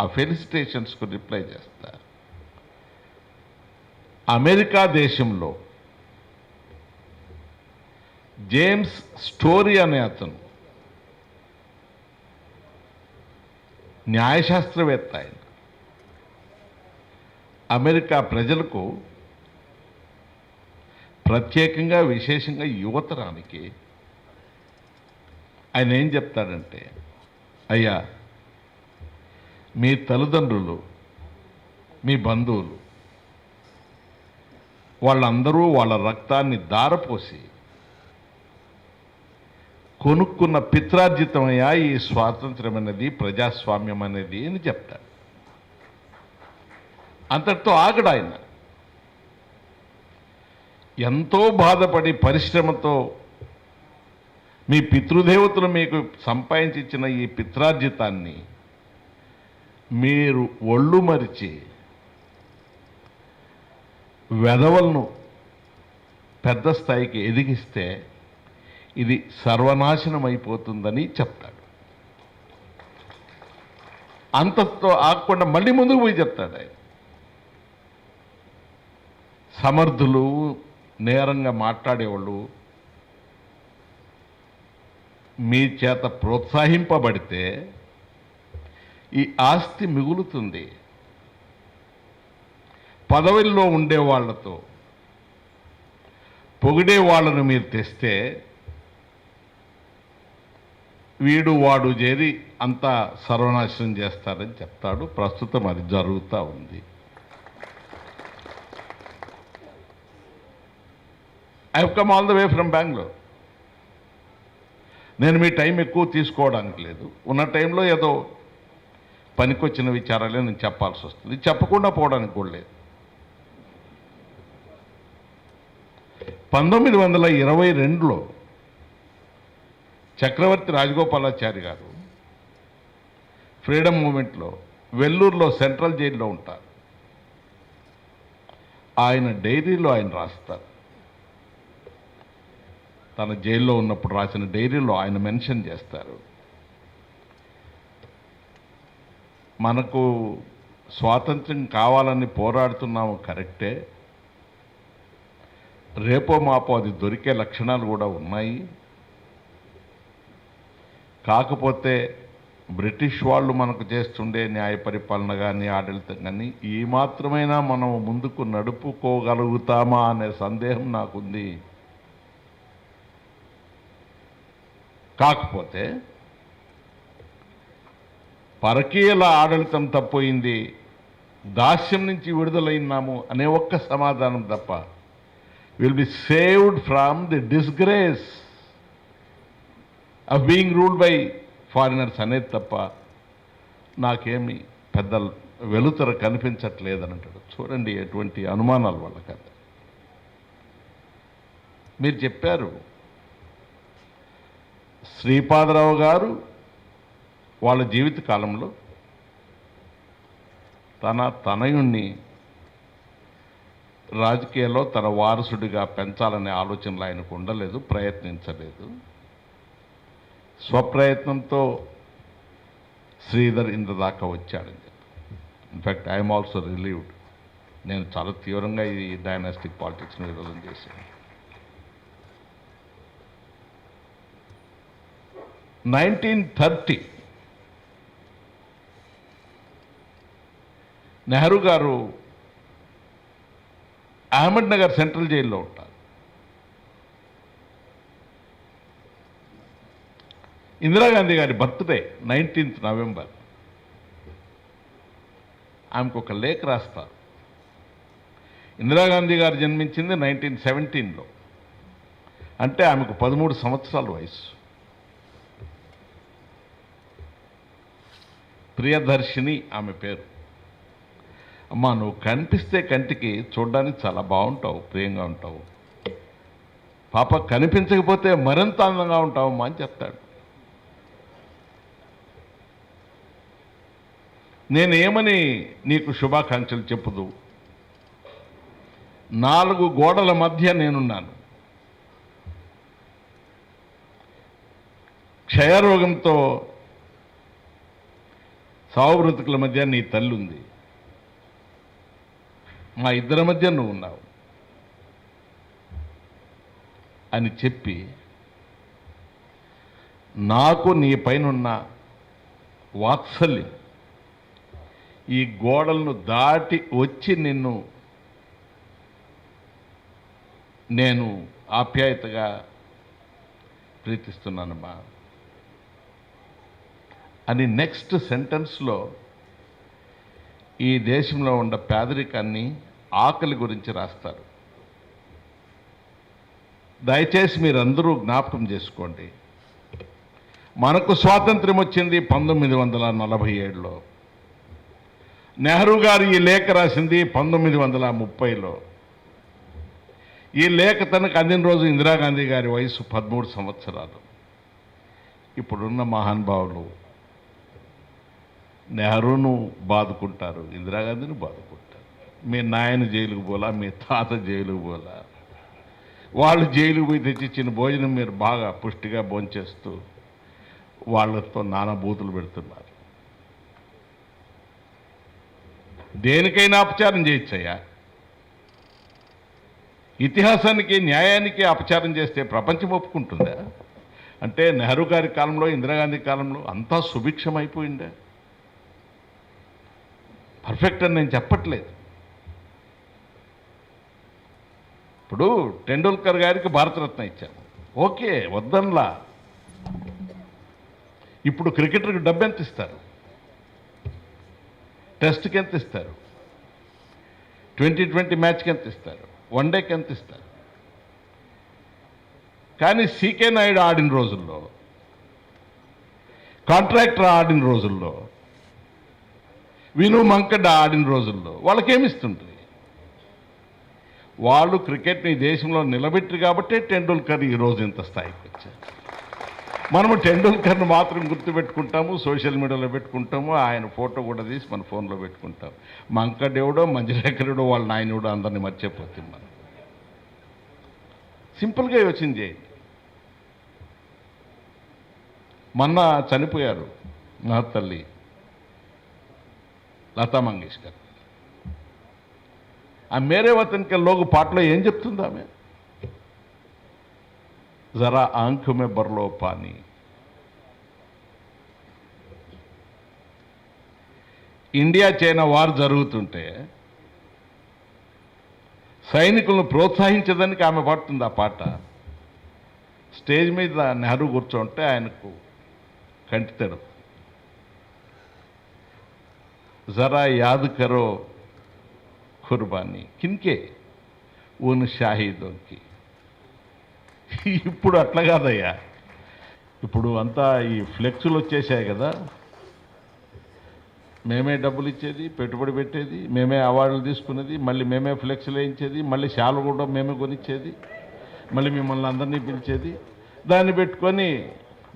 S6: ఆ ఫెలిసిటేషన్స్కు రిప్లై చేస్తారు. అమెరికా దేశంలో జేమ్స్ స్టోరీ అనే అతను న్యాయశాస్త్రవేత్త. ఆయన అమెరికా ప్రజలకు, ప్రత్యేకంగా విశేషంగా యువతరానికి ఆయన ఏం చెప్తాడంటే, అయ్యా మీ తల్లిదండ్రులు, మీ బంధువులు వాళ్ళందరూ వాళ్ళ రక్తాన్ని ధారపోసి కొనుక్కున్న పిత్రార్జితమయ్యా ఈ స్వాతంత్ర్యం అనేది, ప్రజాస్వామ్యం అనేది అని చెప్తాడు. అంతటితో ఆగడు ఆయన. ఎంతో బాధపడి పరిశ్రమతో మీ పితృదేవతలు మీకు సంపాదించిన ఈ పిత్రార్జితాన్ని మీరు ఒళ్ళు మరిచి వెధవలను పెద్ద స్థాయికి ఎదిగిస్తే ఇది సర్వనాశనం అయిపోతుందని చెప్తాడు. అంతతో ఆగకుండా మళ్ళీ ముందుకు పోయి చెప్తాడు ఆయన. సమర్థులు, నేరంగా మాట్లాడేవాళ్ళు మీ చేత ప్రోత్సహింపబడితే ఈ ఆస్తి మిగులుతుంది. పదవుల్లో ఉండేవాళ్లతో పొగిడే వాళ్ళను మీరు తెస్తే వీడు వాడు చేరి అంతా సర్వనాశనం చేస్తారని చెప్తాడు. ప్రస్తుతం అది జరుగుతూ ఉంది. I have come all the way from Bengaluru. నేను మీ టైం ఎక్కువ తీసుకోవడానికి లేదు. ఉన్న టైంలో ఏదో పనికొచ్చిన విచారాలే నేను చెప్పాల్సి వస్తుంది. చెప్పకుండా పోవడానికి కూడా లేదు. 1922లో చక్రవర్తి రాజగోపాలాచారి గారు ఫ్రీడమ్ మూమెంట్లో వెల్లూరులో సెంట్రల్ జైల్లో ఉంటారు. ఆయన డైరీలో ఆయన రాస్తారు. తన జైల్లో ఉన్నప్పుడు రాసిన డైరీలో ఆయన మెన్షన్ చేస్తారు, మనకు స్వాతంత్ర్యం కావాలని పోరాడుతున్నాము కరెక్టే, రేపో మాపో అది దొరికే లక్షణాలు కూడా ఉన్నాయి. కాకపోతే బ్రిటిష్ వాళ్ళు మనకు చేస్తుండే న్యాయ పరిపాలన కానీ ఆడళితం కానీ ఈ మాత్రమైనా మనం ముందుకు నడుపుకోగలుగుతామా అనే సందేహం నాకుంది. కాకపోతే పరకీయుల ఆడళితం తప్పోయింది, దాస్యం నుంచి విడుదలైనాము అనే ఒక్క సమాధానం తప్ప, will be saved from the disgrace of being ruled by foreigners అనేది తప్ప నాకేమి పెద్ద వెలుతర కనిపించట్లేదని అంటాడు. చూడండి ఎటువంటి అనుమానాలు వాళ్ళకి. మీరు చెప్పారు శ్రీపాదరావు గారు వాళ్ళ జీవిత కాలంలో తన తనయుణ్ణి రాజకీయాల్లో తన వారసుడిగా పెంచాలనే ఆలోచనలు ఆయనకు ఉండలేదు, ప్రయత్నించలేదు. స్వప్రయత్నంతో శ్రీధర్ ఇంత దాకా వచ్చాడని చెప్పి. In fact I'm also relieved. నేను చాలా తీవ్రంగా ఈ డైనాస్టిక్ పాలిటిక్స్ని విరోధం చేశాను. 1930 నెహ్రూ గారు అహ్మద్ నగర్ సెంట్రల్ జైల్లో ఉంటారు. ఇందిరాగాంధీ గారి బర్త్డే 19th నవంబర్. ఆమెకు ఒక లేఖ రాస్తారు. ఇందిరాగాంధీ గారు జన్మించింది 1917లో, అంటే ఆమెకు 13 సంవత్సరాల వయసు. ప్రియదర్శిని ఆమె పేరు. అమ్మా, నువ్వు కనిపిస్తే కంటికి చూడడానికి చాలా బాగుంటావు, ప్రియంగా ఉంటావు. పాప కనిపించకపోతే మరింత అందంగా ఉంటావమ్మా అని చెప్తాడు. నేనేమని నీకు శుభాకాంక్షలు చెప్పుదు, 4 గోడల మధ్య నేనున్నాను. క్షయరోగంతో సావు బ్రతుకుల మధ్య నీ తల్లి ఉంది. మా ఇద్దరి మధ్య నువ్వు ఉన్నావు అని చెప్పి నాకు నీ పైనున్న వాత్సల్యం ఈ గోడలను దాటి వచ్చి నిన్ను నేను ఆప్యాయతగా ప్రీతిస్తున్నానమ్మా అని నెక్స్ట్ సెంటెన్స్లో ఈ దేశంలో ఉన్న పేదరికాన్ని, ఆకలి గురించి రాస్తారు. దయచేసి మీరందరూ జ్ఞాపకం చేసుకోండి. మనకు స్వాతంత్ర్యం వచ్చింది 1947లో. నెహ్రూ గారు ఈ లేఖ రాసింది 1930లో. ఈ లేఖ తనకు అందిన రోజు ఇందిరాగాంధీ గారి వయసు 13 సంవత్సరాలు. ఇప్పుడున్న మహానుభావులు నెహ్రూను బాదుకుంటారు, ఇందిరాగాంధీని బాదుకుంటారు. మీ నాయన జైలుకు పోలా, మీ తాత జైలుకు పోలా, వాళ్ళు జైలుకు పోయి తెచ్చిచ్చిన భోజనం మీరు బాగా పుష్టిగా భోంచేస్తూ వాళ్ళతో నానా బూతులు పెడుతున్నారు. దేనికైనా అపచారం చేయొచ్చయ్యా. ఇతిహాసానికి, న్యాయానికి అపచారం చేస్తే ప్రపంచం ఒప్పుకుంటుందా? అంటే నెహ్రూ గారి కాలంలో, ఇందిరాగాంధీ కాలంలో అంతా సుభిక్షం అయిపోయిందా? పర్ఫెక్ట్ అని నేను చెప్పట్లేదు. ఇప్పుడు టెండూల్కర్ గారికి భారతరత్న ఇచ్చాము, ఓకే, వద్దన్లా. ఇప్పుడు క్రికెటర్కి డబ్బు ఎంత ఇస్తారు? టెస్ట్కి ఎంత ఇస్తారు? 2020 మ్యాచ్కి ఎంత ఇస్తారు? వన్డేకి ఎంత ఇస్తారు? కానీ సీకే నాయుడు ఆడిన రోజుల్లో, కాంట్రాక్టర్ ఆడిన రోజుల్లో, విను మంకడ్డ ఆడిన రోజుల్లో వాళ్ళకేమిస్తుంటుంది? వాళ్ళు క్రికెట్ని దేశంలో నిలబెట్టారు కాబట్టే టెండూల్కర్ ఈరోజు ఇంత స్థాయికి వచ్చారు. మనము టెండూల్కర్ను మాత్రం గుర్తుపెట్టుకుంటాము, సోషల్ మీడియాలో పెట్టుకుంటాము, ఆయన ఫోటో కూడా తీసి మన ఫోన్లో పెట్టుకుంటాం. మంకడేవుడో, మంజరేకరుడో, వాళ్ళ నాయనుడో అందరినీ మర్చిపోతుంది. మనం సింపుల్గా యోచన చేయండి. మొన్న చనిపోయారు నా తల్లి లతా మంగేష్కర్. ఆ మేరే వతన్ కే లోగ్ పాటలో ఏం చెప్తుంది ఆమె? జరా ఆంఖ్ మే బర్లో పానీ. ఇండియా చైనా వార్ జరుగుతుంటే సైనికులను ప్రోత్సహించడానికి ఆమె పాడుతుంది ఆ పాట. స్టేజ్ మీద నెహ్రూ కూర్చోంటే ఆయనకు కంటితెడు. జరా యాద్ కరో కుర్బానీ కిన్కే ఉన్ షాహీదోకి. ఇప్పుడు అట్లా కాదయ్యా. ఇప్పుడు అంతా ఈ ఫ్లెక్సులు వచ్చేసాయి కదా, మేమే డబ్బులు ఇచ్చేది, పెట్టుబడి పెట్టేది, మేమే అవార్డులు తీసుకునేది, మళ్ళీ మేమే ఫ్లెక్స్లు వేయించేది, మళ్ళీ శాలు కూడా మేమే కొనిచ్చేది. మళ్ళీ మిమ్మల్ని అందరినీ పిలిచేది, దాన్ని పెట్టుకొని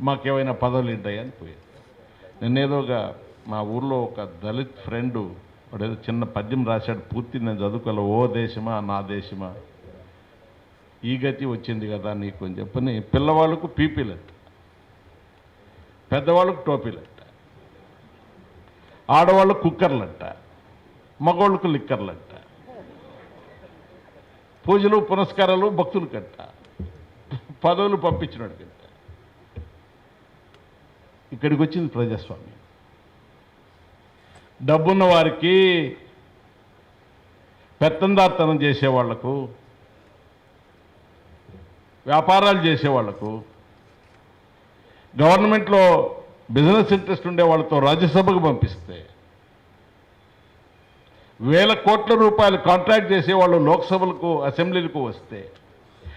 S6: మాకేమైనా పదవులు ఉంటాయని పోయేది. నేనేదోగా మా ఊర్లో ఒక దళిత్ ఫ్రెండు వాడేదో చిన్న పద్యం రాశాడు, పూర్తి నేను చదువుకోలే. ఓ దేశమా నా దేశమా ఈ గతి వచ్చింది కదా నీకు అని చెప్పని పిల్లవాళ్ళకు పీపీలంట, పెద్దవాళ్ళకు టోపీలంట, ఆడవాళ్ళకు కుక్కర్లంట, మగవాళ్ళకు లిక్కర్లంట, పూజలు పునస్కారాలు భక్తులు కంట, పదవులు పంపించినాడు కంట. ఇక్కడికి వచ్చింది ప్రజాస్వామ్యం. డబ్బున్న వారికి, పెత్తందార్తనం చేసేవాళ్లకు, వ్యాపారాలు చేసేవాళ్లకు, గవర్నమెంట్లో బిజినెస్ ఇంట్రెస్ట్ ఉండే వాళ్ళతో రాజ్యసభకు పంపిస్తే, వేల కోట్ల రూపాయలు కాంట్రాక్ట్ చేసేవాళ్ళు లోక్సభలకు అసెంబ్లీలకు వస్తే,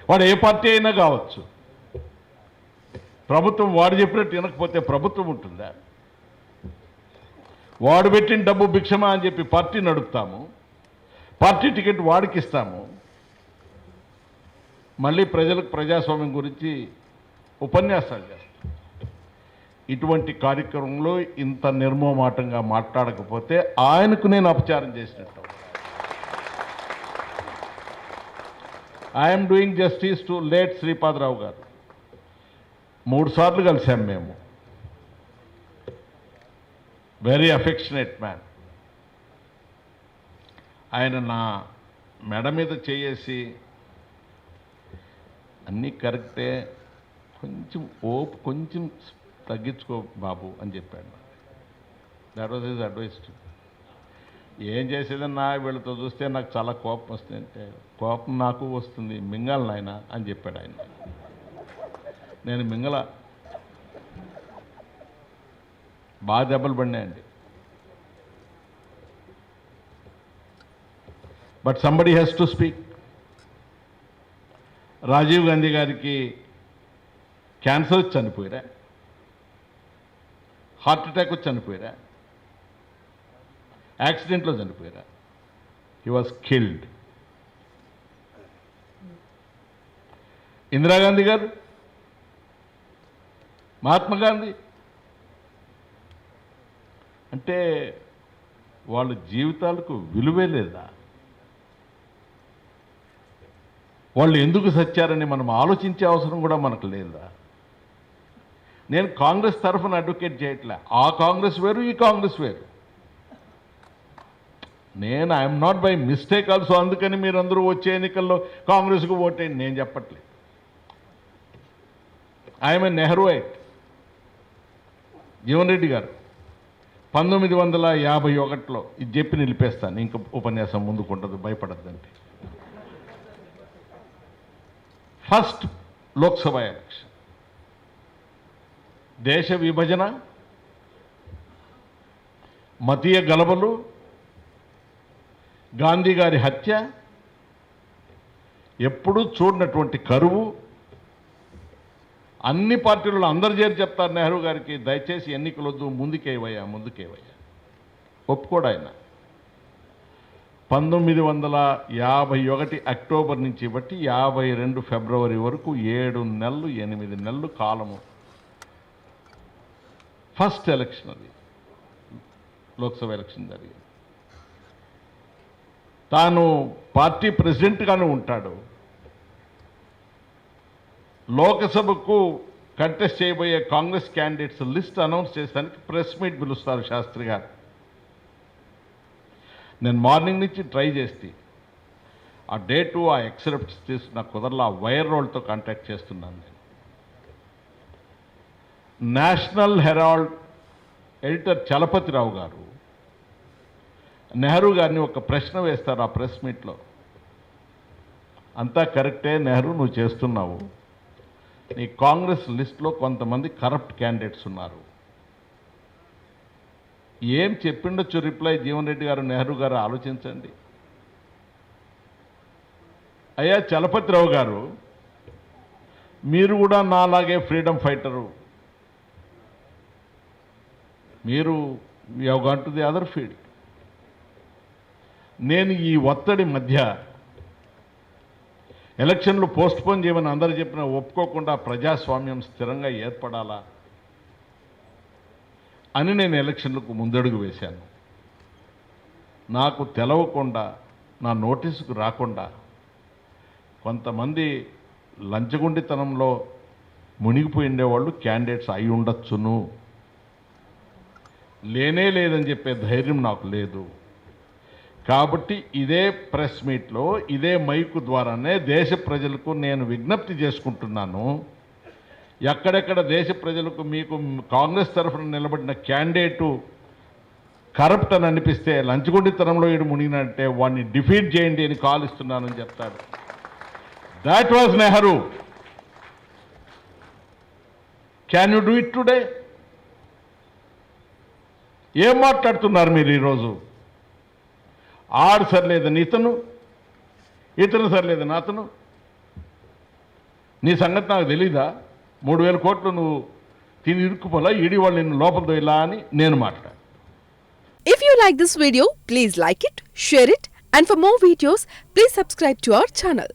S6: వాడు ఏ పార్టీ అయినా కావచ్చు, ప్రభుత్వం వాడు చెప్పినట్టు వినకపోతే ప్రభుత్వం ఉంటుందా? వాడు పెట్టిన డబ్బు భిక్షమా అని చెప్పి పార్టీ నడుపుతాము, పార్టీ టికెట్ వాడికి ఇస్తాము, మళ్ళీ ప్రజలకు ప్రజాస్వామ్యం గురించి ఉపన్యాసాలు చేస్తాం. ఇటువంటి కార్యక్రమంలో ఇంత నిర్మోమాటంగా మాట్లాడకపోతే ఆయనకు నేను అపచారం చేసినట్టు. I'm doing justice to late Sripada Rao గారు. 3 సార్లు కలిసాం మేము. Very affectionate man. ఆయన నా మెడ మీద చేసి అన్నీ కరెక్టే, కొంచెం కొంచెం తగ్గించుకో బాబు అని చెప్పాడు. That was his advice. ఏం చేసేదన్నా వీళ్ళతో చూస్తే నాకు చాలా కోపం వస్తుంది అంటే, కోపం నాకు వస్తుంది, మింగాలి నాయన అని చెప్పాడు ఆయన. నేను మింగల, బాగా దెబ్బలు పడినాయండి. But somebody has to speak. Rajiv Gandhi గారికి క్యాన్సర్ వచ్చి చనిపోయారా? హార్ట్ అటాక్ వచ్చి చనిపోయారా? యాక్సిడెంట్లో చనిపోయారా? He was killed. ఇందిరాగాంధీ గారు, మహాత్మా గాంధీ అంటే వాళ్ళ జీవితాలకు విలువే లేదా? వాళ్ళు ఎందుకు సచ్చారని మనం ఆలోచించే అవసరం కూడా మనకు లేదా? నేను కాంగ్రెస్ తరఫున అడ్వకేట్ చేయట్లే. ఆ కాంగ్రెస్ వేరు, ఈ కాంగ్రెస్ వేరు. నేను I'm not by mistake also. అందుకని మీరందరూ వచ్చే ఎన్నికల్లో కాంగ్రెస్కు ఓటేయండి నేను చెప్పట్లేదు. I'm a Nehruite. జీవన్ రెడ్డి గారు 1951లో ఇది చెప్పి నిలిపేస్తాను, ఇంక ఉపన్యాసం ముందుకుంటుంది, భయపడద్దంటే. ఫస్ట్ లోక్సభ ఎలక్షన్, దేశ విభజన, మతీయ గలభలు, గాంధీ గారి హత్య, ఎప్పుడూ చూడనటువంటి కరువు, అన్ని పార్టీలలో అందరు చేరి చెప్తారు నెహ్రూ గారికి, దయచేసి ఎన్నికలు వద్దు, ముందుకేవయ్యా ముందుకేవయ్యా. ఒప్పుకోడు ఆయన. 1951 అక్టోబర్ నుంచి బట్టి 52 ఫిబ్రవరి వరకు 7 నెలలు 8 నెలలు కాలము. ఫస్ట్ ఎలక్షన్ అది, లోక్సభ ఎలక్షన్ జరిగింది. తాను పార్టీ ప్రెసిడెంట్గానే ఉంటాడు. లోకసభకు కంటెస్ట్ చేయబోయే కాంగ్రెస్ క్యాండిడేట్స్ లిస్ట్ అనౌన్స్ చేసడానికి ప్రెస్ మీట్ పిలుస్తారు శాస్త్రి గారు. నేను మార్నింగ్ నుంచి ట్రై చేస్తే ఆ డేటు, ఆ ఎక్సెప్ట్స్ తీసి నాకు కుదరలా. వైర్ రోల్తో కాంటాక్ట్ చేస్తున్నాను నేను. నేషనల్ హెరాల్డ్ ఎడిటర్ చలపతిరావు గారు నెహ్రూ గారిని ఒక ప్రశ్న వేస్తారు ఆ ప్రెస్ మీట్లో. అంతా కరెక్టే నెహ్రూ, నువ్వు చేస్తున్నావు. నీ కాంగ్రెస్ లిస్ట్లో కొంతమంది కరప్ట్ క్యాండిడేట్స్ ఉన్నారు. ఏం చెప్పిండొచ్చు రిప్లై జీవన్ రెడ్డి గారు, నెహ్రూ గారు ఆలోచించండి. అయ్యా చలపతిరావు గారు, మీరు కూడా నాలాగే ఫ్రీడమ్ ఫైటరు. మీరు you have gone to the other field. నేను ఈ ఒత్తిడి మధ్య ఎలక్షన్లు పోస్ట్పోన్ చేయమని అందరూ చెప్పినా ఒప్పుకోకుండా ప్రజాస్వామ్యం స్థిరంగా ఏర్పడాలా అని నేను ఎలక్షన్లకు ముందడుగు వేశాను. నాకు తెలవకుండా, నా నోటీసుకు రాకుండా కొంతమంది లంచగొండితనంలో మునిగిపోయి ఉండేవాళ్ళు క్యాండిడేట్స్ అయి ఉండొచ్చును. లేనే లేదని చెప్పే ధైర్యం నాకు లేదు. కాబట్టి ఇదే ప్రెస్ మీట్లో, ఇదే మైకు ద్వారానే దేశ ప్రజలకు నేను విజ్ఞప్తి చేసుకుంటున్నాను. ఎక్కడెక్కడ దేశ ప్రజలకు మీకు కాంగ్రెస్ తరఫున నిలబడిన క్యాండిడేటు కరప్ట్ అని అనిపిస్తే, లంచగొండితనంలో ఈడు మునిగినంటే వాడిని డిఫీట్ చేయండి అని కాల్ ఇస్తున్నానని చెప్తాడు. That was Nehru. Can you do it today? ఏం మాట్లాడుతున్నారు మీరు ఈరోజు? ఆడు సరిలేదని ఇతను, ఇతను సరిలేదని అతను. నీ సంగతి నాకు తెలీదా? 3,000 కోట్లు నువ్వు తిని ఇరుక్కుపోలా, ఈడి వాళ్ళు నిన్ను లోపలితో ఇలా అని నేను మాట్లాడు.
S7: If you like this video, please like it, share it, and for more videos, please subscribe to our channel.